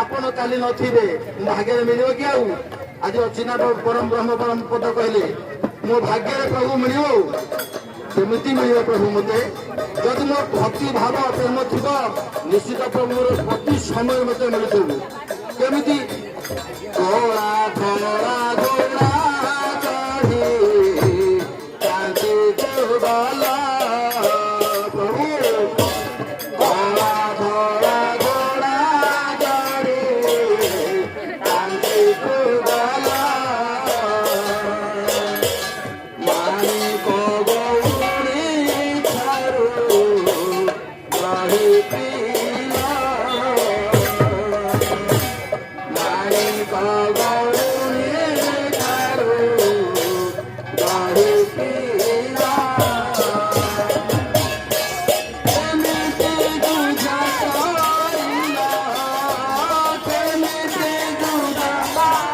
ଆପଣ କାଲି ନଥିବେ ଭାଗ୍ୟରେ ମିଳିବ କି? ଆଉ ଆଜି ଅଚିନା ପରମ ବ୍ରହ୍ମ ପରମ ପଦ କହିଲେ ମୋ ଭାଗ୍ୟରେ ପ୍ରଭୁ ମିଳିବ। କେମିତି ମିଳିବ ପ୍ରଭୁ ମତେ? ଯଦି ମୋ ଭକ୍ତି ଭାବ ପ୍ରେମ ଥିବ ନିଶ୍ଚିତ ପ୍ରଭୁର ପ୍ରତି ସମୟ ମତେ ମିଳୁଥିବ। କେମିତି? କଳା ଧଳା ଗୋଳା ଚଢ଼ି କାନ୍ତି ଦେବାଲା ପ୍ରଭୁ କଳା ଧଳା ଗୋଳା ଚଢ଼ି କାନ୍ତି ଦେବାଲା ମାଣିକ ଗୌରୀ ଠାରୁ ରହି ପିଲା ମାଣିକ ଗୌରୀ ଠାରୁ ରହି ପିଲା କେମିତି ବୁଝା କରିଲା କେମିତି ବୁଝା କରିଲା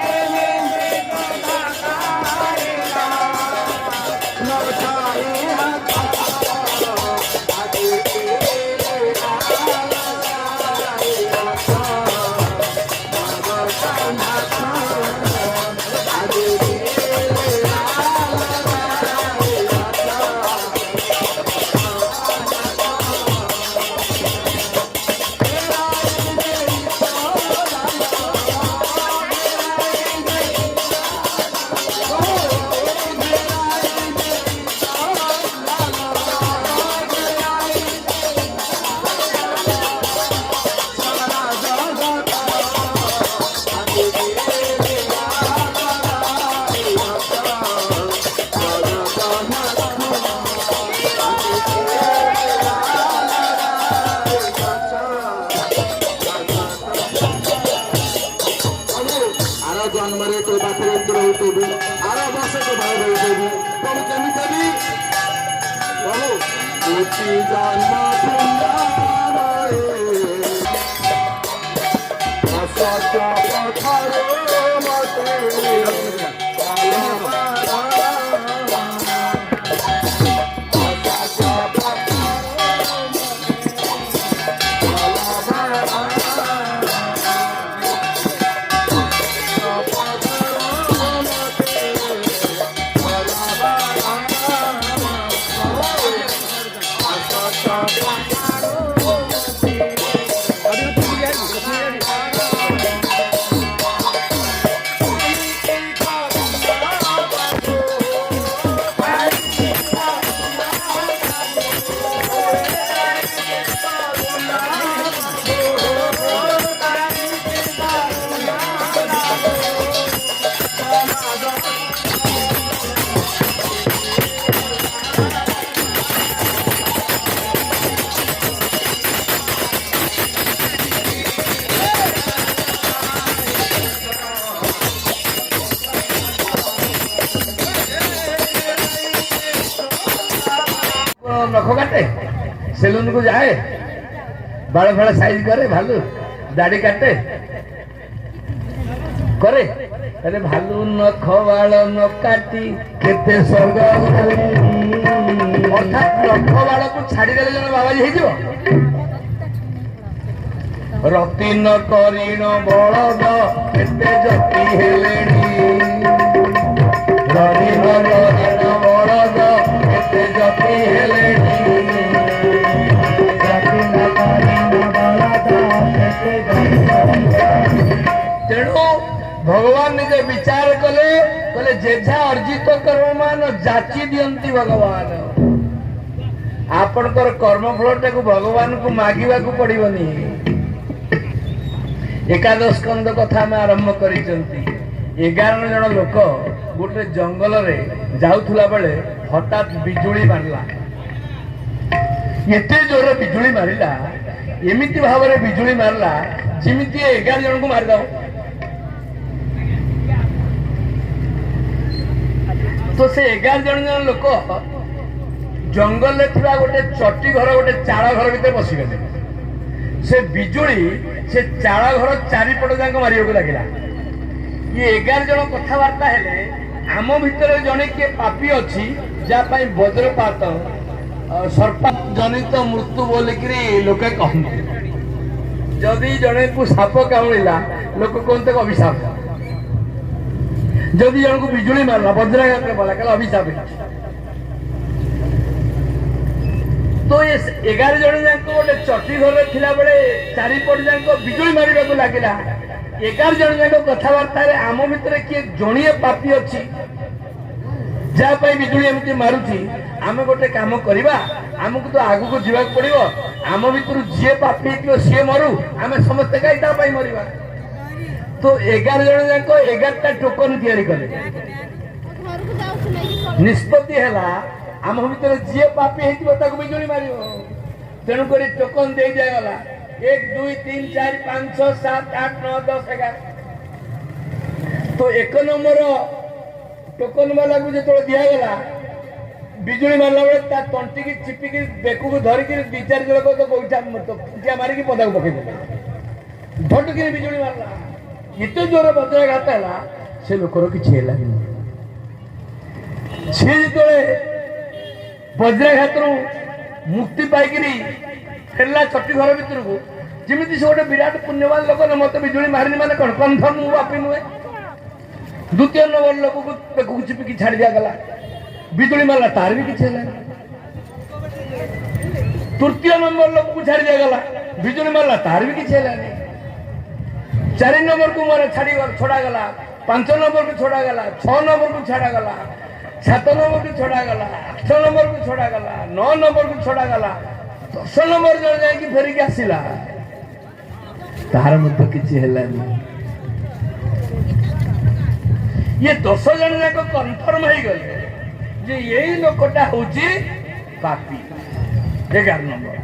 କେମିତି ବୁଝା କରିଲା ନଚାଇ जन्मरे तो बापरे रहुथबु आर वर्ष तो भाई रहुथबु प्रभु केमिति भी प्रभु कोटि जन्म पुण्य असत्य पथरे मते नख काटे सेलून को जाए बाल फाल साइज करे भालू दाढ़ी काटे करे अरे भालू नख बाल न काटी केते स्वर्ग अर्थात नख बाल को छाड़ी देले जन बाबाजी हेजिव रति न करिण बलद केते जति हेलेणी रति न करिण बलद केते जति हेलेणी तेणु भगवान निजे विचार कले कले जेझा अर्जित कर्म मान जाची दियंती भगवान आपनकर कर्मफल को भगवान को मागिबा को पड़िबनी। एकादश स्कंद कथा में आरंभ करिसंती 11 जन लोक गोटे जंगल रे जाउथुला बेले हठात बिजुली मारला एते जोर बिजुली मारिला एमिति भाव में बिजुली मारला जमिति 11 जन को मारिदव। तो से 11 जन लोक जंगल में गोटे चटी घर गोटे चाड़ घर भीतर बसीगले से बिजुली से चाड़ घर चारिपट जाक मारे लगे। ये 11 जन कथबार्ता हेले आम भितर जड़े किए पापी अच्छी जहाँ वज्रपात सर्प जनित मृत्यु बोलिक लोके कहते। जदि जड़े को साप कामुड़ा लोक कहते अभिशाप, जदि जन को बिजुली मारला वज्राघात बोला कल अभिशाप। तो ये 11 जन जाक गोटे चटी घर थिला बेले चारिपट जाक बिजुली मारिबा को लागिला। 11 जन जाक कथबार्ता आम भितर किए जड़िए पापी अच्छी जहाँ बिजुली एमती मारुची आम गोटे कम करवा आमको तो आगू जावाक पड़ो आम भर जी पापी हो सी मरु आम समस्ते कहीं मरवा। तो 11 जन जाक 11टा टोकन तैयारी कले निष्पत्ति है आम भर जी पापी होता बिजुली मार तेणुक टोकन दे जाएगा 1 2 3 4 5 6 7 8 9 10 11। तो 1 नंबर टोकन वाला को जो दिगला बिजुली मारला बेले तंटी की चिपिक बेकू को धरिक 2-4 जन को तो गोईठा मारिक पदा को पकड़ धटुक बिजुली मारला एत जोर वज्राघात है से लोकर किसी है सी जो वज्राघात मुक्ति पाइक फेरला चटी घर भर को जमी से गोटे विराट पुण्यवान लोक न मत बिजुली मारिनी मैंने कौन कन्फर्म मु बापी नुहे। द्वितीय नंबर लोक को बेकू चिपिकी छाड़ दिगला बिजुली मारला तार भी किसी है। तृतीय नंबर लोक को छाड़ दिगला बिजुली मारला तार भी किसी है। 4 नंबर को मारे छोड़ा गला 5 नंबर को छोड़ा गला 6 नंबर को छाड़ा गला 7 नंबर को छोड़ा गला 8 नंबर को छोड़ा गला 9 नंबर को छोड़ा गला 10 नंबर जन जाकि फेरिक आसला तार मध्य किसी है। ये 10 जन जाक कन्फर्म हो गले जे यही लोकटा हूँ पापी 11 नंबर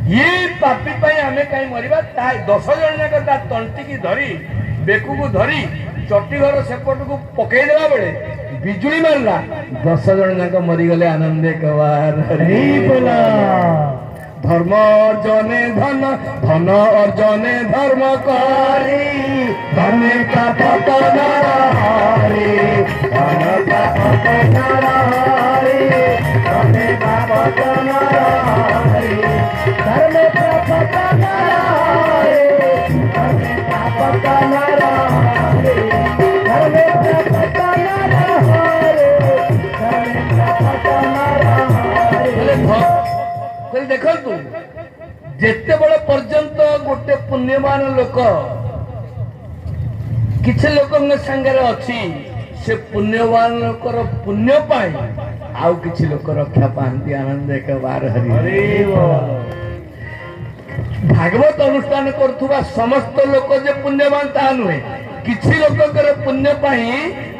ये पापी आम कहीं मरवा 10 जन जाक तंटी की धरी बेकू को धरी चटी घर सेपट को पकईदेला बेले बिजुली मारला 10 जन जाक मरीगले आनंदे कबार धर्म अर्जने धन धन अर्जने धर्म करी धन का पतन हारी धन का पतन हारी धन का पतन हारी धर्म का पतन हारी धन का पतन हारी धर्म का पतन हारी धन का पतन हारी। देखु जिते बड़े पर्यंत गोटे पुण्यमान लोक किसी लोक सांगे अच्छी से पुण्यवान लोकर पुण्य पाई आउ किसी लोक रक्षा पाती आनंद एक बार हरि भागवत अनुष्ठान करुवा समस्त लोक जे पुण्यवान ता नुहे किसी लोकर पुण्य पाई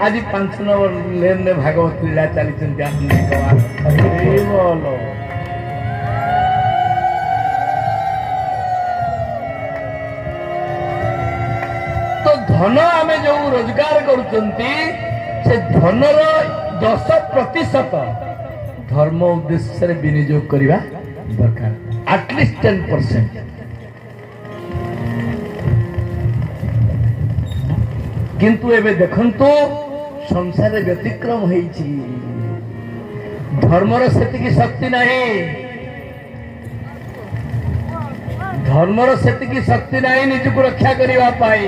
आज 5 नंबर लेन में भागवत लीला चली आनंद एक बार हरि। तो धन आमे जो रोजगार करुचंती से धनर 10% धर्म उद्देश्य रे विनियोग करिबा दरकार एटलिस्ट 10%। किंतु एबे देखंतु संसार रे व्यतिक्रम होईची धर्मर सेतिकी शक्ति नहीं धर्मर सेतिकी शक्ति नहीं निजको रक्षा करिबा पाई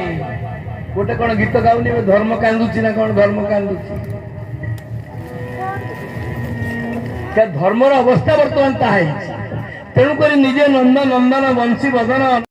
गोटे कौन गीत गाउनी धर्म कांदुची ना कौन धर्म कांदुची क्या धर्मर अवस्था बर्तमान ताहा तेणुक निजे नंदन नंदन बंशी बदन